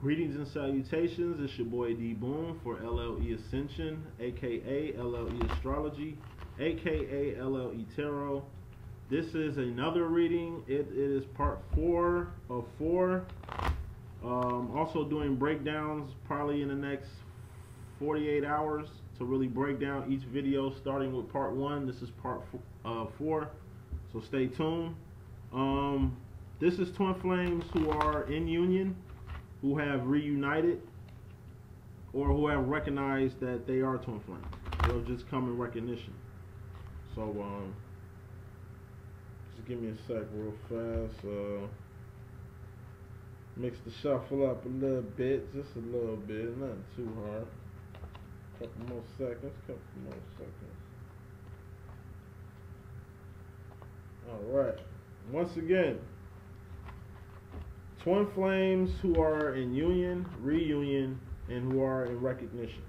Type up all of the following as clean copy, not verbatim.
Greetings and salutations. It's your boy D.Boom for LLE.Ascension, aka LLE Astrology, aka LLE Tarot. This is another reading. It is part 4 of 4. Also doing breakdowns probably in the next 48 hours to really break down each video, starting with part 1. This is part 4, so stay tuned. This is twin flames who are in union, who have reunited, or who have recognized that they are twin flames. They'll just come in recognition. So just give me a sec real fast. Mix the shuffle up a little bit, just a little bit, nothing too hard. Couple more seconds. Alright, once again, twin flames who are in union, reunion, and who are in recognition.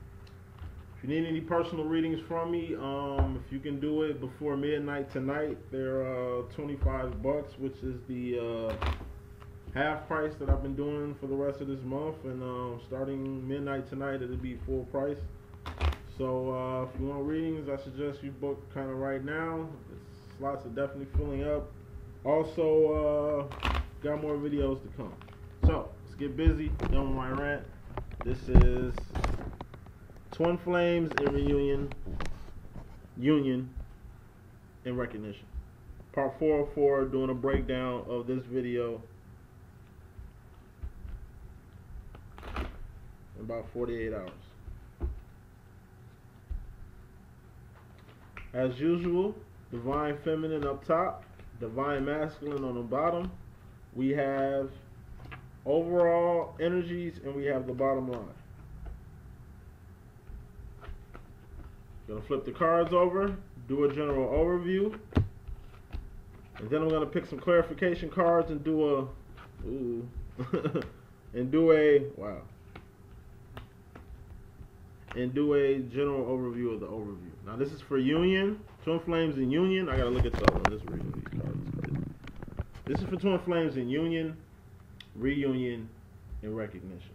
If you need any personal readings from me, if you can do it before midnight tonight, they're $25, which is the half price that I've been doing for the rest of this month, and starting midnight tonight it'll be full price. So if you want readings, I suggest you book kind of right now. The slots are definitely filling up. Also, got more videos to come. So let's get busy. Done with my rant. This is twin flames in reunion, union, and recognition. Part 4 of 4, doing a breakdown of this video in about 48 hours. As usual, divine feminine up top, divine masculine on the bottom. We have overall energies, and we have the bottom line. Gonna flip the cards over, do a general overview, and then I'm gonna pick some clarification cards and do a and do a general overview of the overview. Now this is for union, twin flames in union. I gotta look at something. This reading these cards is crazy. This is for twin flames in union, reunion, and recognition.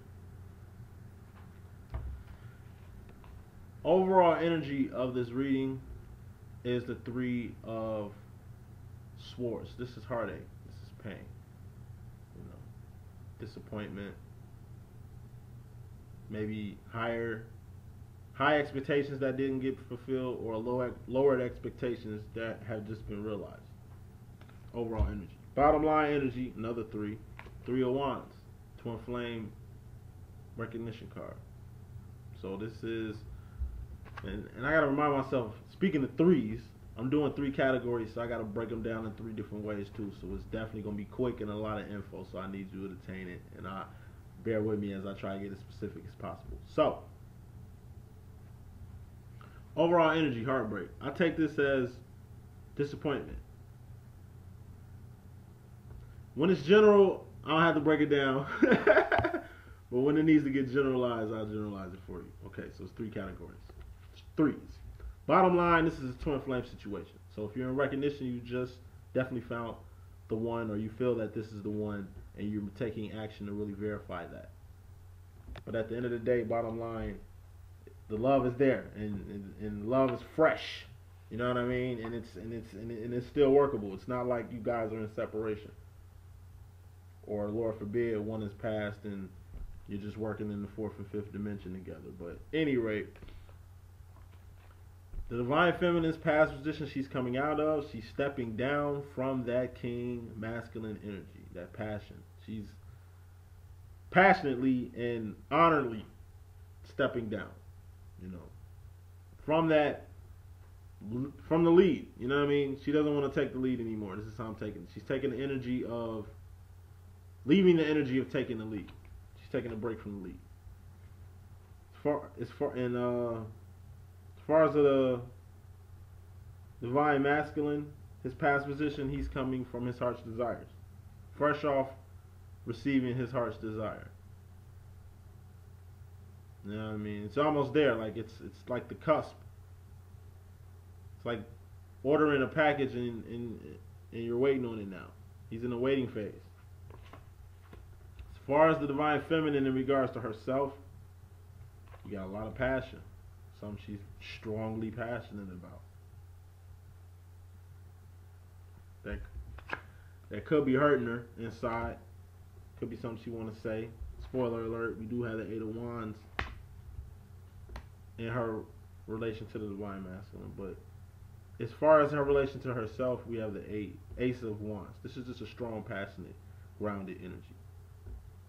Overall energy of this reading is the 3 of Swords. This is heartache. This is pain. Disappointment. Maybe high expectations that didn't get fulfilled, or lowered expectations that have just been realized. Overall energy. Bottom line energy, another 3 of Wands, twin flame recognition card. So this is, and I gotta remind myself, speaking of 3s, I'm doing 3 categories, so I gotta break them down in 3 different ways too. So it's definitely gonna be quick and a lot of info, so I need you to attain it, and bear with me as I try to get as specific as possible. So overall energy, heartbreak. I take this as disappointment. When it's general, I don't have to break it down. But when it needs to get generalized, I'll generalize it for you. Okay, so it's 3 categories. It's 3s. Bottom line, this is a twin flame situation. So if you're in recognition, you just definitely found the one, or you feel that this is the one, and you're taking action to really verify that. But at the end of the day, bottom line, the love is there, and love is fresh. You know what I mean? And it's still workable. It's not like you guys are in separation, or Lord forbid one is passed and you're just working in the 4th and 5th dimension together. But at any rate, the divine feminine's past position she's coming out of, she's stepping down from that king masculine energy, that passion. She's passionately and honorably stepping down, from the lead. You know what I mean? She doesn't want to take the lead anymore. This is how I'm taking it. She's taking the energy of leaving the energy of taking the lead. She's taking a break from the lead. As far as the divine masculine, his past position, he's coming from his heart's desires. Fresh off receiving his heart's desire. You know what I mean? It's almost there. Like it's like the cusp. It's like ordering a package and you're waiting on it now. He's in the waiting phase. far as the divine feminine in regards to herself, you got a lot of passion. Something she's strongly passionate about. That could be hurting her inside. Could be something she want to say. Spoiler alert, we do have the Eight of Wands in her relation to the divine masculine. But as far as her relation to herself, we have the Ace of Wands. This is just a strong, passionate, grounded energy.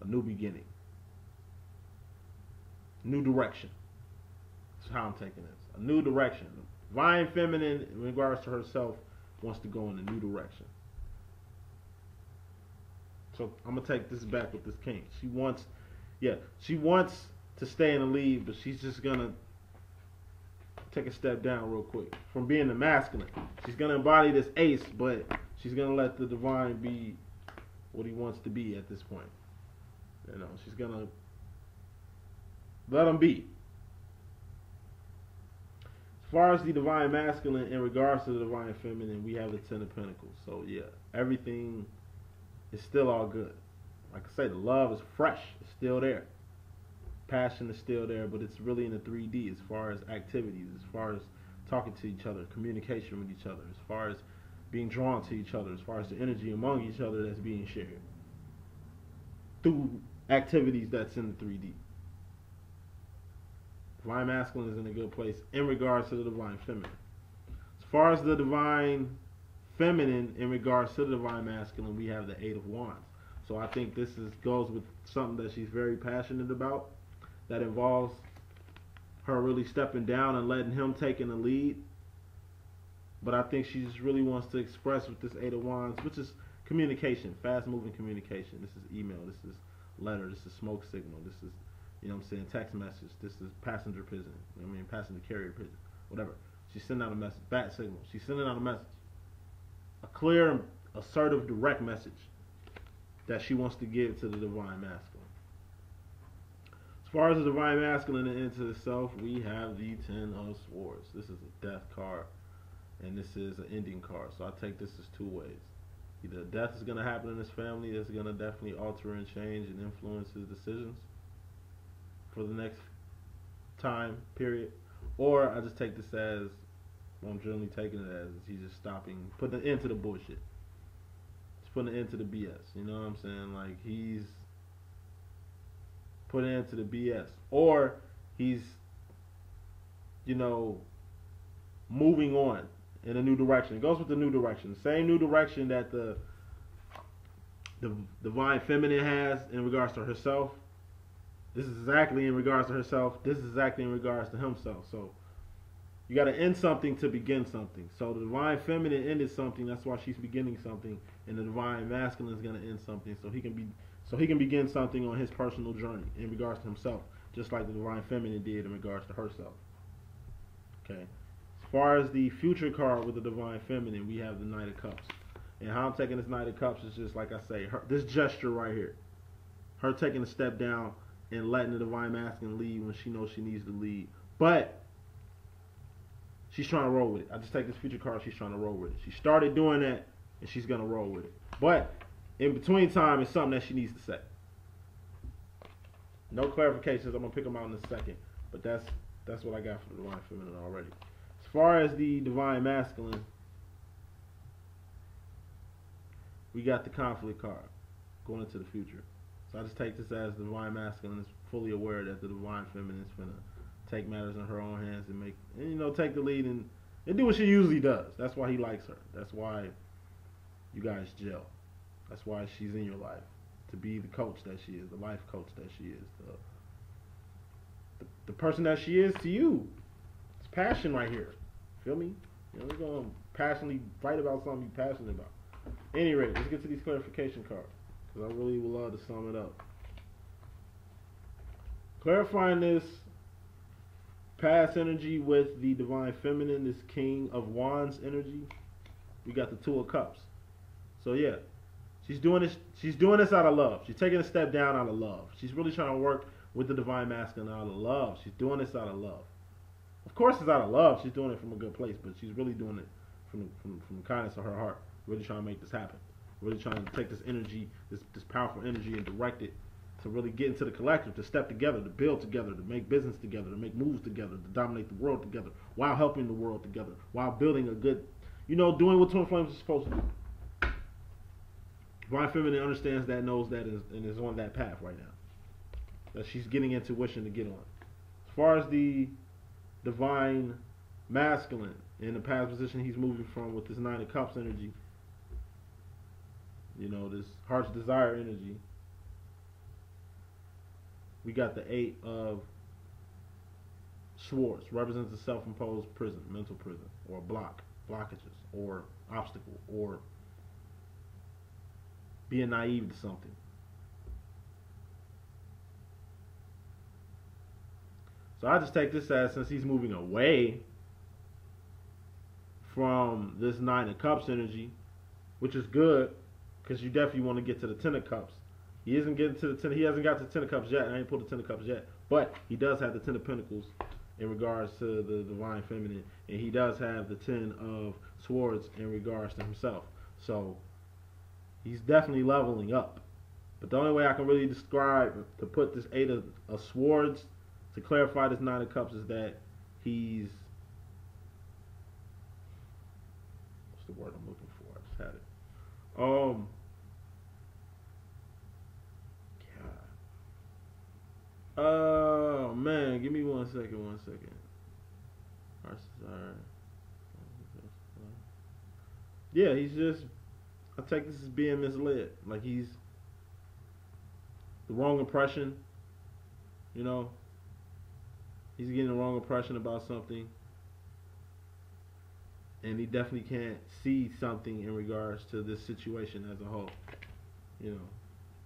A new beginning. New direction. That's how I'm taking this. A new direction. Divine feminine, in regards to herself, wants to go in a new direction. So I'm gonna take this back with this king. She wants to stay in the lead, but she's just gonna take a step down real quick from being the masculine. She's gonna embody this ace, but she's gonna let the divine be what he wants to be at this point. You know, she's gonna let him be. As far as the divine masculine in regards to the divine feminine, we have the Ten of Pentacles. So yeah, everything is still all good. Like I say, the love is fresh. It's still there. Passion is still there, but it's really in the 3D as far as activities, as far as talking to each other, communication with each other, as far as being drawn to each other, as far as the energy among each other that's being shared through activities that's in the 3D. Divine masculine is in a good place in regards to the divine feminine. As far as the divine feminine in regards to the divine masculine, we have the Eight of Wands. So I think this goes with something that she's very passionate about, that involves her really stepping down and letting him take in the lead. But I think she just really wants to express with this Eight of Wands, which is communication, fast-moving communication. This is email, this is letter, this is smoke signal, this is, you know what I'm saying, text message, this is passenger pigeon, you know what I mean, passenger carrier pigeon, whatever. She's sending out a message, bat signal. She's sending out a message. A clear, assertive, direct message that she wants to give to the divine masculine. As far as the divine masculine and into itself, we have the Ten of Swords. This is a death card, and this is an ending card. So I take this as two ways. Either death is going to happen in this family that's going to definitely alter and change and influence his decisions for the next time period, or I just take this as, what I'm generally taking it as, is he's just stopping, putting an end to the bullshit. He's putting an end to the BS. You know what I'm saying? Like, he's putting an end to the BS. Or he's, you know, moving on in a new direction. It goes with the new direction. Same new direction that the divine feminine has in regards to herself. This is exactly in regards to herself. This is exactly in regards to himself. So you got to end something to begin something. So the divine feminine ended something. That's why she's beginning something, and the divine masculine is going to end something. So he can begin something on his personal journey in regards to himself, just like the divine feminine did in regards to herself. Okay. As far as the future card with the divine feminine, we have the Knight of Cups. And how I'm taking this Knight of Cups is just like I say, this gesture right here, her taking a step down and letting the divine masculine lead when she knows she needs to lead. But she's trying to roll with it. I just take this future card, she's trying to roll with it. She started doing that, and she's going to roll with it. But in between time, it's something that she needs to say. No clarifications. I'm going to pick them out in a second. But that's what I got for the divine feminine already. As far as the divine masculine, we got the conflict card going into the future. So I just take this as the divine masculine is fully aware that the divine feminine is going to take matters in her own hands and you know, take the lead and do what she usually does. That's why he likes her. That's why you guys gel. That's why she's in your life, to be the coach that she is, the life coach that she is, the person that she is to you. It's passion right here. Feel me? You know, we're going to passionately fight about something you're passionate about. Anyway, let's get to these clarification cards, because I really would love to sum it up. Clarifying this past energy with the divine feminine, this King of Wands energy, we got the Two of Cups. So yeah, she's doing this out of love. She's taking a step down out of love. She's really trying to work with the divine masculine out of love. She's doing this out of love. Of course it's out of love. She's doing it from a good place, but she's really doing it from the kindness of her heart. Really trying to make this happen. Really trying to take this energy, this powerful energy, and direct it to really get into the collective, to step together, to build together, to make business together, to make moves together, to dominate the world together, while helping the world together, while building a good, doing what Twin Flames is supposed to do. Divine Feminine understands that, knows that, and is on that path right now. That she's getting intuition to get on. As far as the Divine Masculine, in the past position he's moving from with this Nine of Cups energy, this heart's desire energy, we got the Eight of Swords, represents the self-imposed prison, mental prison, or blockages, or obstacle, or being naive to something. So I just take this as, since he's moving away from this Nine of Cups energy, which is good, because you definitely want to get to the Ten of Cups. He isn't getting to the 10. He hasn't got to the Ten of Cups yet. I ain't pulled the Ten of Cups yet, but he does have the Ten of Pentacles in regards to the Divine Feminine, and he does have the Ten of Swords in regards to himself. So he's definitely leveling up. But the only way I can really describe, to put this Eight of Swords, to clarify this Nine of Cups, is that he's, what's the word I'm looking for? I just had it. Oh man, give me 1 second. Yeah, he's just, I take this as being misled. Like he's the wrong impression, he's getting the wrong impression about something, and he definitely can't see something in regards to this situation as a whole, In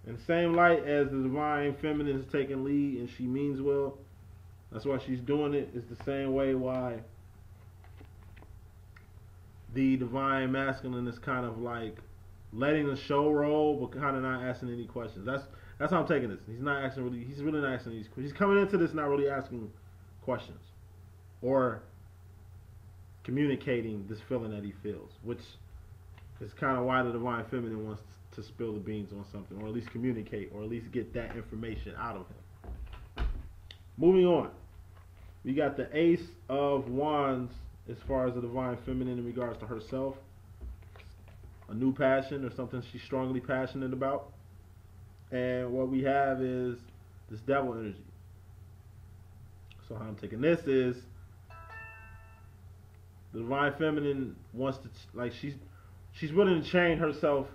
the same light as the Divine Feminine is taking lead and she means well, that's why she's doing it. It's the same way why the Divine Masculine is kind of like letting the show roll, but kind of not asking any questions. That's how I'm taking this. He's really not asking these questions. He's coming into this not really asking questions or communicating this feeling that he feels, which is kind of why the Divine Feminine wants to spill the beans on something, or at least communicate, or at least get that information out of him. Moving on, we got the Ace of Wands as far as the Divine Feminine in regards to herself, a new passion or something she's strongly passionate about, and what we have is this Devil energy. So how I'm taking this is the Divine Feminine wants to, like, she's willing to chain herself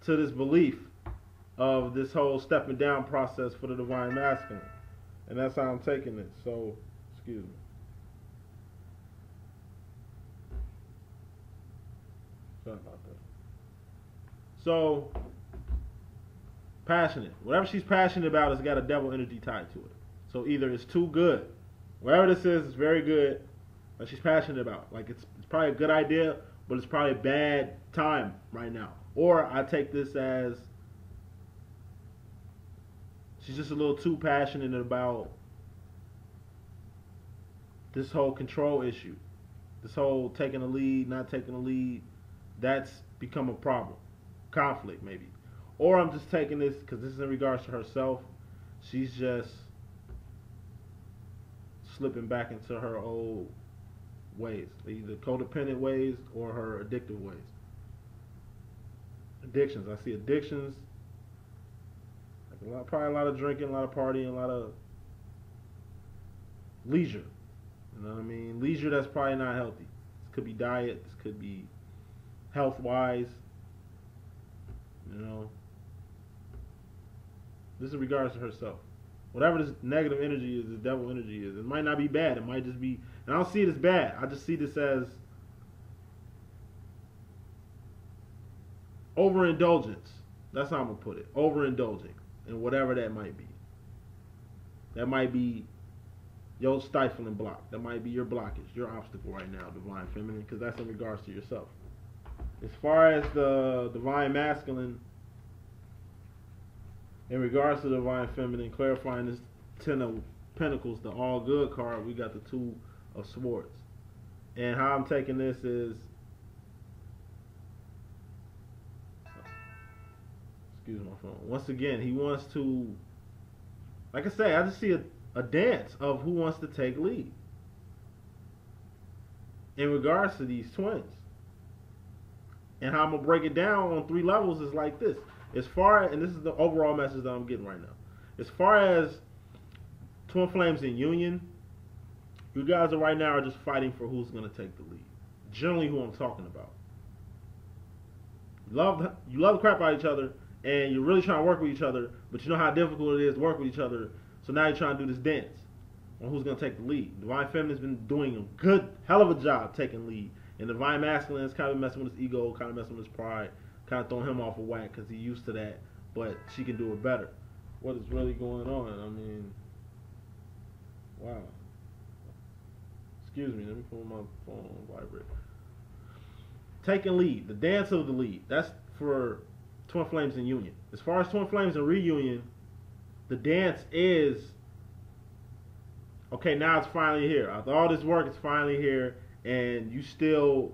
to this belief of this whole stepping down process for the Divine Masculine. And that's how I'm taking it. So, excuse me. Sorry about that. So, passionate. Whatever she's passionate about has got a devil energy tied to it. So either it's too good. Whatever this is, it's very good. Like she's passionate about. Like it's probably a good idea, but it's probably a bad time right now. Or I take this as she's just a little too passionate about this whole control issue. This whole taking the lead, not taking the lead. That's become a problem. Conflict, maybe. Or I'm just taking this because this is in regards to herself. She's just slipping back into her old ways, either codependent ways or her addictive ways. Addictions. I see addictions. Like probably a lot of drinking, a lot of partying, a lot of leisure. You know what I mean? Leisure that's probably not healthy. This could be diet. This could be health-wise. This is in regards to herself. Whatever this negative energy is, this devil energy is, it might not be bad. It might just be, and I don't see it as bad. I just see this as overindulgence. That's how I'm going to put it. Overindulging in whatever that might be. That might be your stifling block. That might be your blockage, your obstacle right now, Divine Feminine, because that's in regards to yourself. As far as the Divine Masculine, in regards to the Divine Feminine, clarifying this Ten of Pentacles, the all good card, we got the Two of Swords. And how I'm taking this is, excuse my phone. Once again, he wants to, like I say, I just see a dance of who wants to take lead in regards to these twins. And how I'm going to break it down on 3 levels is like this. As far as, and this is the overall message that I'm getting right now. As far as twin flames in union, you guys are right now are just fighting for who's going to take the lead. Generally who I'm talking about. You love the crap out of each other, and you're really trying to work with each other, but you know how difficult it is to work with each other, so now you're trying to do this dance on who's going to take the lead. Divine Feminine's been doing a good, hell of a job taking lead, and Divine Masculine is kind of messing with his ego, kind of messing with his pride, kind of throwing him off a whack because he's used to that, but she can do it better. What is really going on? I mean, wow. Excuse me, let me put my phone on vibrate. Taking lead, the dance of the lead. That's for twin flames in union. As far as twin flames in reunion, the dance is, okay, now it's finally here. After all this work, it's finally here, and you still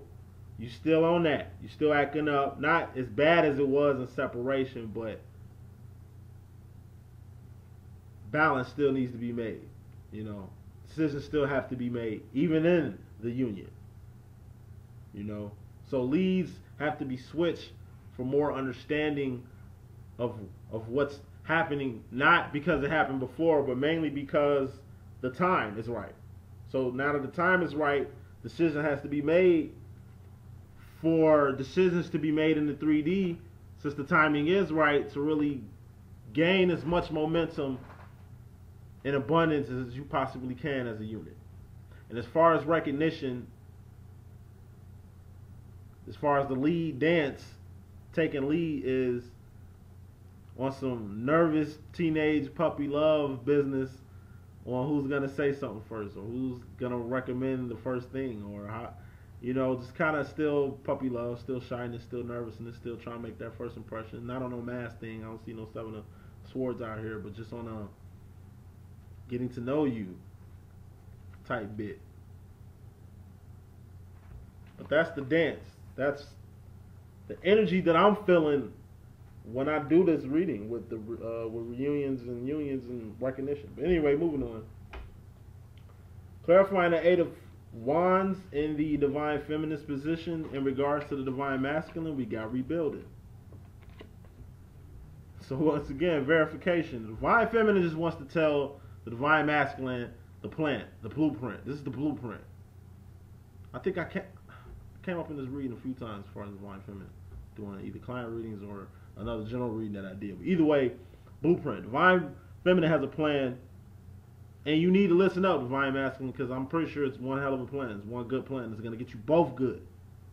on that. You still acting up. Not as bad as it was in separation, but balance still needs to be made. You know, decisions still have to be made, even in the union. You know, so leads have to be switched for more understanding of what's happening, not because it happened before, but mainly because the time is right. So now that the time is right, decision has to be made for decisions to be made in the 3D, since the timing is right, to really gain as much momentum and abundance as you possibly can as a unit. And as far as recognition, as far as the lead dance, taking lead is on some nervous teenage puppy love business on who's going to say something first, or who's going to recommend the first thing, or how, you know, just kind of still puppy love, still shyness, still nervousness, still trying to make that first impression. Not on no mass thing. I don't see no 7 of swords out here, but just on a getting to know you type bit. But that's the dance. That's the energy that I'm feeling when I do this reading with the with reunions and unions and recognition. But anyway, moving on. Clarifying the 8 of Wands in the Divine Feminist position in regards to the Divine Masculine, we got rebuilding. So once again, verification. The Divine Feminine just wants to tell the Divine Masculine the plan, the blueprint. This is the blueprint. I think I came up in this reading a few times as far as Divine Feminine, doing either client readings or another general reading that I did. But either way, blueprint. Divine Feminine has a plan, and you need to listen up, Divine Masculine, because I'm pretty sure it's one hell of a plan. It's one good plan. It's going to get you both good.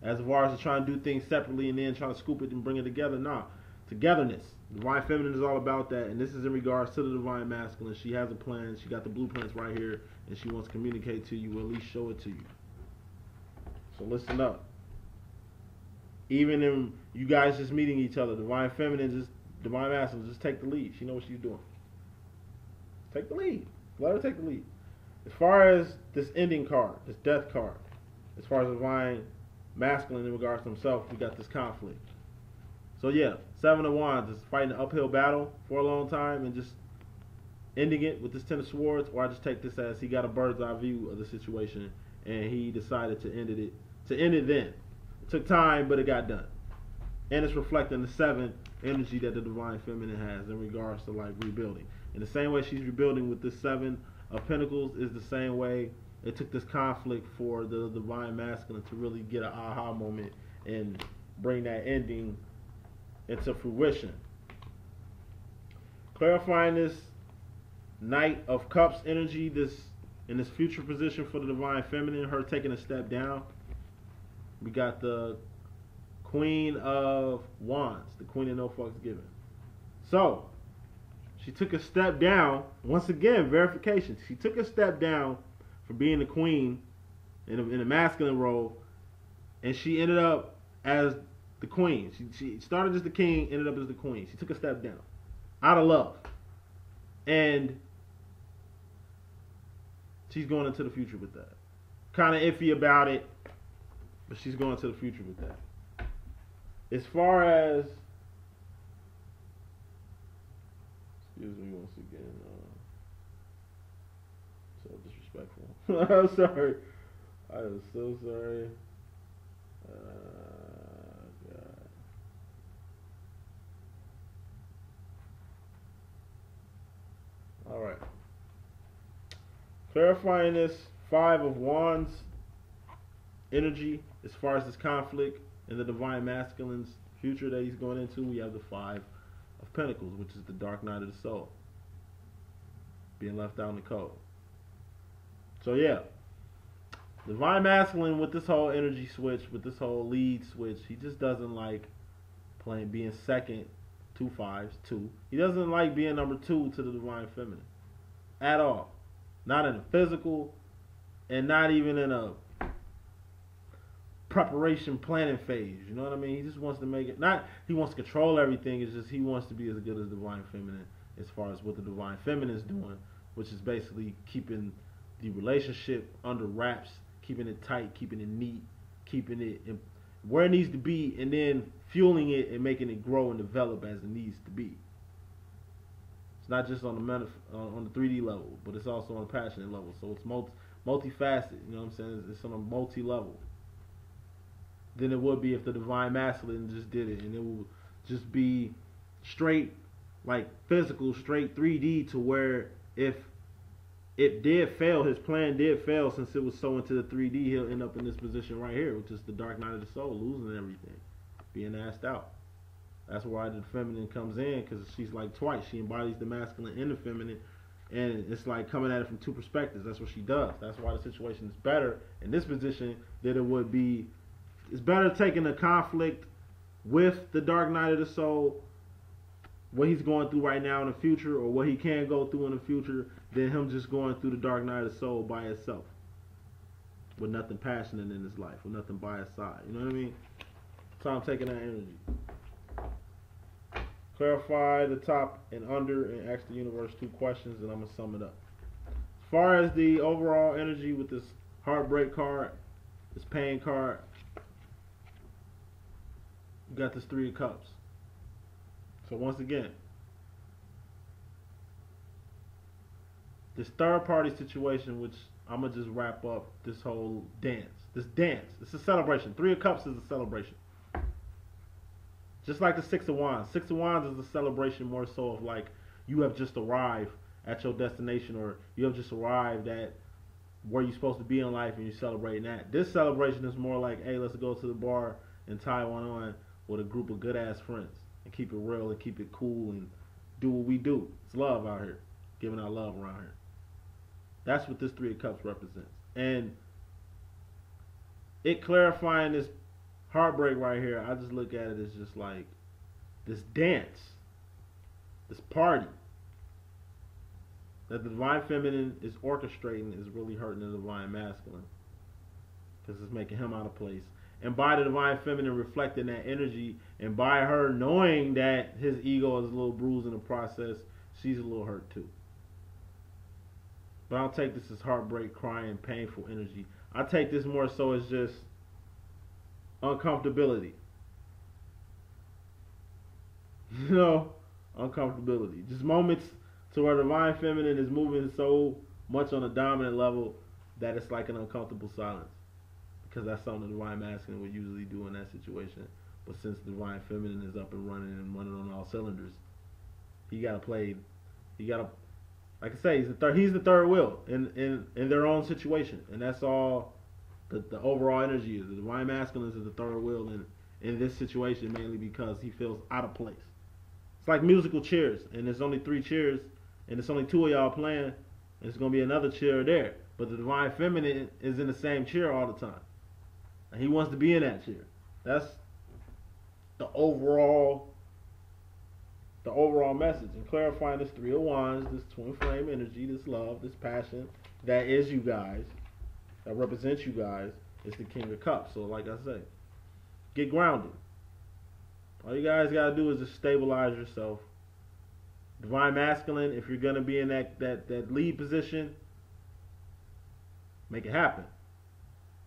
As far as trying to do things separately and then trying to scoop it and bring it together, nah. Togetherness. Divine Feminine is all about that, and this is in regards to the Divine Masculine. She has a plan. She got the blueprints right here, and she wants to communicate to you, or at least show it to you. So listen up. Even in you guys just meeting each other, Divine Feminine, Divine Masculine, just take the lead. She knows what she's doing. Take the lead. Let her take the lead. As far as this ending card, this death card, as far as Divine Masculine in regards to himself, we got this conflict. So yeah, 7 of Wands is fighting an uphill battle for a long time and just ending it with this 10 of Swords, or I just take this as he got a bird's eye view of the situation and he decided to end it then. It took time, but it got done. And it's reflecting the 7 energy that the Divine Feminine has in regards to like rebuilding. In the same way she's rebuilding with this 7 of Pentacles is the same way it took this conflict for the Divine Masculine to really get an aha moment and bring that ending into fruition. Clarifying this Knight of Cups energy, in this future position for the Divine Feminine, her taking a step down. We got the Queen of Wands, the Queen of No Fucks Given. So, she took a step down. Once again, verification. She took a step down from being the Queen in a masculine role, and she ended up as the Queen. She started as the King, ended up as the Queen. She took a step down out of love. And she's going into the future with that. Kind of iffy about it, but she's going into the future with that. As far as Excuse me once again. So disrespectful. I'm sorry. I am so sorry. God. All right. Clarifying this Five of Wands energy as far as this conflict in the Divine Masculine's future that he's going into, we have the Five of Pentacles, which is the dark night of the soul, being left out in the cold. So yeah, Divine Masculine with this whole energy switch, with this whole lead switch, he just doesn't like being second, 2 5s, 2. He doesn't like being number 2 to the Divine Feminine at all. Not in a physical, and not even in a preparation planning phase. You know what I mean? He just wants to make it, not he wants to control everything, it's just he wants to be as good as Divine Feminine as far as what the Divine Feminine is doing, which is basically keeping the relationship under wraps, keeping it tight, keeping it neat, keeping it where it needs to be, and then fueling it and making it grow and develop as it needs to be. It's not just on the 3D level, but it's also on a passionate level. So it's multifaceted. You know what I'm saying? It's on a multi-level than it would be if the Divine Masculine just did it, and it would just be straight, like physical, straight 3D, to where if it did fail, his plan did fail, since it was so into the 3D, he'll end up in this position right here, which is the dark night of the soul, losing everything, being asked out. That's why the feminine comes in, because she's like twice. She embodies the masculine and the feminine, and it's like coming at it from two perspectives. That's what she does. That's why the situation is better in this position than it would be. It's better taking the conflict with the dark night of the soul, what he's going through right now in the future, or what he can go through in the future, than him just going through the dark night of the soul by himself, with nothing passionate in his life, with nothing by his side. You know what I mean? So I'm taking that energy. Clarify the top and under, and ask the universe 2 questions, and I'm going to sum it up. As far as the overall energy with this heartbreak card, this pain card, you got this 3 of Cups. So once again, this third party situation, which I'm going to just wrap up this whole dance. This dance, it's a celebration. 3 of Cups is a celebration. Just like the 6 of Wands. 6 of Wands is a celebration more so of like you have just arrived at your destination, or you have just arrived at where you're supposed to be in life, and you're celebrating that. This celebration is more like, hey, let's go to the bar and tie one on with a group of good ass friends and keep it real and keep it cool and do what we do. It's love out here, giving out love around here. That's what this 3 of Cups represents. And it clarifying this heartbreak right here, I just look at it as just like this dance, this party that the Divine Feminine is orchestrating is really hurting the Divine Masculine, because it's making him out of place. And by the Divine Feminine reflecting that energy, and by her knowing that his ego is a little bruised in the process, she's a little hurt too. But I don't take this as heartbreak, crying, painful energy. I take this more so as just uncomfortability. You know, uncomfortability. Just moments to where the Divine Feminine is moving so much on a dominant level that it's like an uncomfortable silence. Because that's something the Divine Masculine would usually do in that situation. But since the Divine Feminine is up and running on all cylinders, he got to play. He got to, like I say, he's the third wheel in their own situation, and that's all the overall energy is. The Divine Masculine is the third wheel in this situation, mainly because he feels out of place. It's like musical chairs, and there's only 3 chairs, and it's only 2 of y'all playing, and it's gonna be another chair there. But the Divine Feminine is in the same chair all the time, and he wants to be in that chair. That's the overall message. And clarifying this 3 of Wands, this twin flame energy, this love, this passion that is you guys, that represents you guys, is the King of Cups. So like I say, get grounded. All you guys gotta do is just stabilize yourself. Divine Masculine, if you're gonna be in that lead position, make it happen.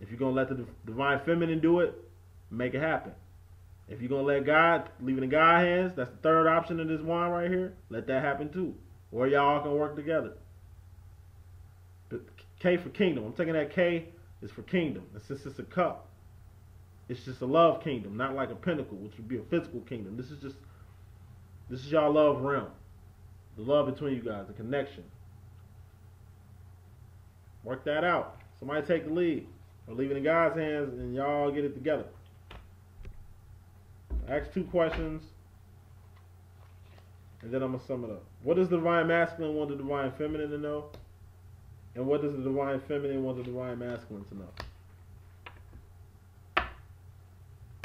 If you're gonna let the Divine Feminine do it, make it happen. If you're going to let God, leave it in God's hands, that's the third option in this wand right here, let that happen too. Or y'all can work together. The K for kingdom. I'm taking that K is for kingdom. And since it's a cup, it's just a love kingdom, not like a pinnacle, which would be a physical kingdom. This is y'all love realm. The love between you guys, the connection. Work that out. Somebody take the lead. Or leave it in God's hands and y'all get it together. Ask 2 questions. And then I'm going to sum it up. What does the divine masculine want the divine feminine to know? And what does the divine feminine want the divine masculine to know?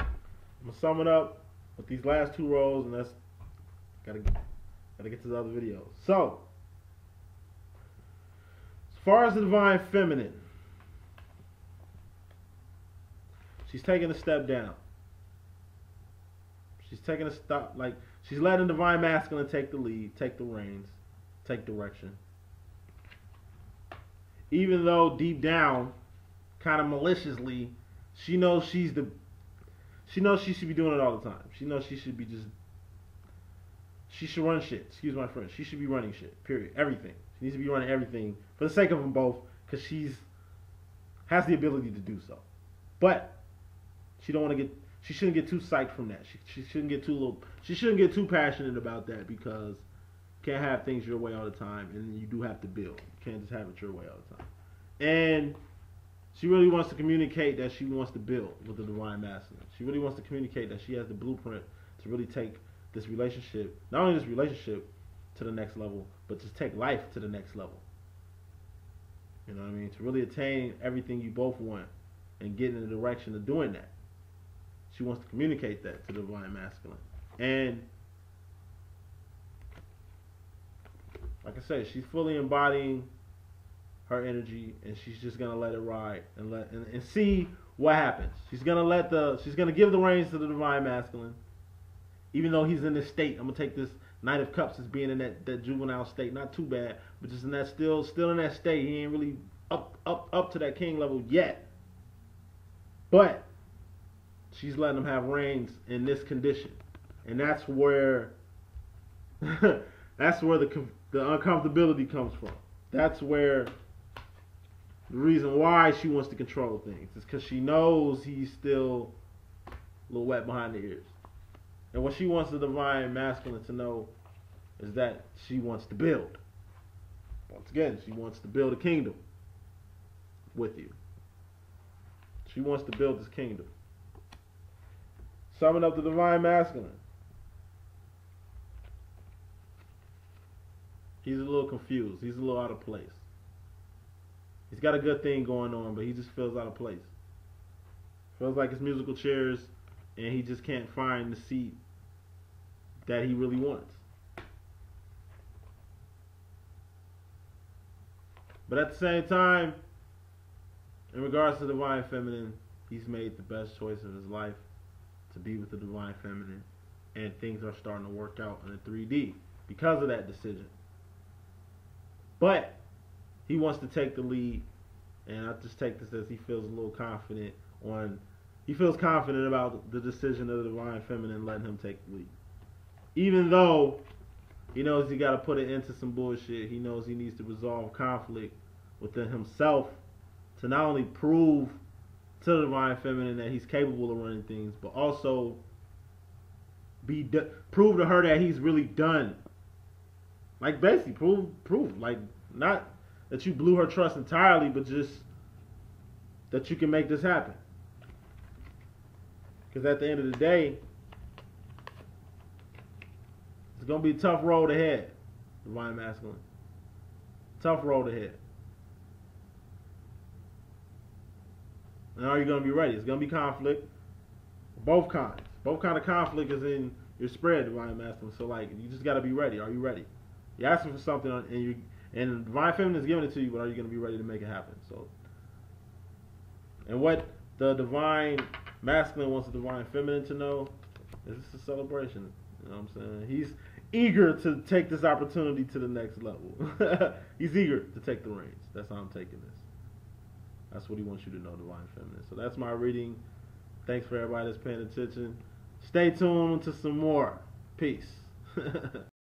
I'm going to sum it up with these last 2 rows, and that's gotta get to the other videos. So, as far as the divine feminine, she's taking a step down. She's taking a stop, like she's letting the divine masculine take the lead, take the reins, take direction. Even though deep down, kind of maliciously, she knows she should be doing it all the time. She knows she should be she should run shit. Excuse my French. She should be running shit. Period. Everything. She needs to be running everything for the sake of them both, because has the ability to do so. But she shouldn't get too psyched from that. She shouldn't get too passionate about that, because you can't have things your way all the time, and you do have to build. You can't just have it your way all the time. And she really wants to communicate that she wants to build with the divine masculine. She really wants to communicate that she has the blueprint to really take this relationship, not only this relationship to the next level, but to take life to the next level. You know what I mean? To really attain everything you both want and get in the direction of doing that. She wants to communicate that to the divine masculine. And like I said, she's fully embodying her energy, and she's just gonna let it ride and see what happens. She's gonna give the reins to the divine masculine, even though he's in this state. I'm gonna take this Knight of Cups as being in that juvenile state, not too bad, but just in that still in that state. He ain't really up to that king level yet, but she's letting him have reins in this condition, and that's where the uncomfortability comes from. That's where the reason why she wants to control things is because she knows he's still a little wet behind the ears. And what she wants the divine masculine to know is that she wants to build. Once again, she wants to build a kingdom with you. She wants to build this kingdom. Summing up the divine masculine. He's a little confused. He's a little out of place. He's got a good thing going on, but he just feels out of place. Feels like his musical chairs, and he just can't find the seat that he really wants. But at the same time, in regards to the divine feminine, he's made the best choice of his life to be with the divine feminine, and things are starting to work out in the 3D because of that decision. But he wants to take the lead, and I just take this as he feels a little confident about the decision of the divine feminine letting him take the lead. Even though he knows he got to put it into some bullshit, he knows he needs to resolve conflict within himself to not only prove to the divine feminine that he's capable of running things, but also prove to her that he's really done. Like basically prove, like not that you blew her trust entirely, but just that you can make this happen. Because at the end of the day, it's going to be a tough road ahead, divine masculine. Tough road ahead. And are you going to be ready? It's going to be conflict. Both kinds. Both kind of conflict is in your spread, divine masculine. So like, you just got to be ready. Are you ready? You're asking for something, and the divine feminine is giving it to you, but are you going to be ready to make it happen? So, and what the divine masculine wants the divine feminine to know is this is a celebration. You know what I'm saying? He's eager to take this opportunity to the next level. He's eager to take the reins. That's how I'm taking this. That's what he wants you to know, divine feminine. So that's my reading. Thanks for everybody that's paying attention. Stay tuned to some more. Peace.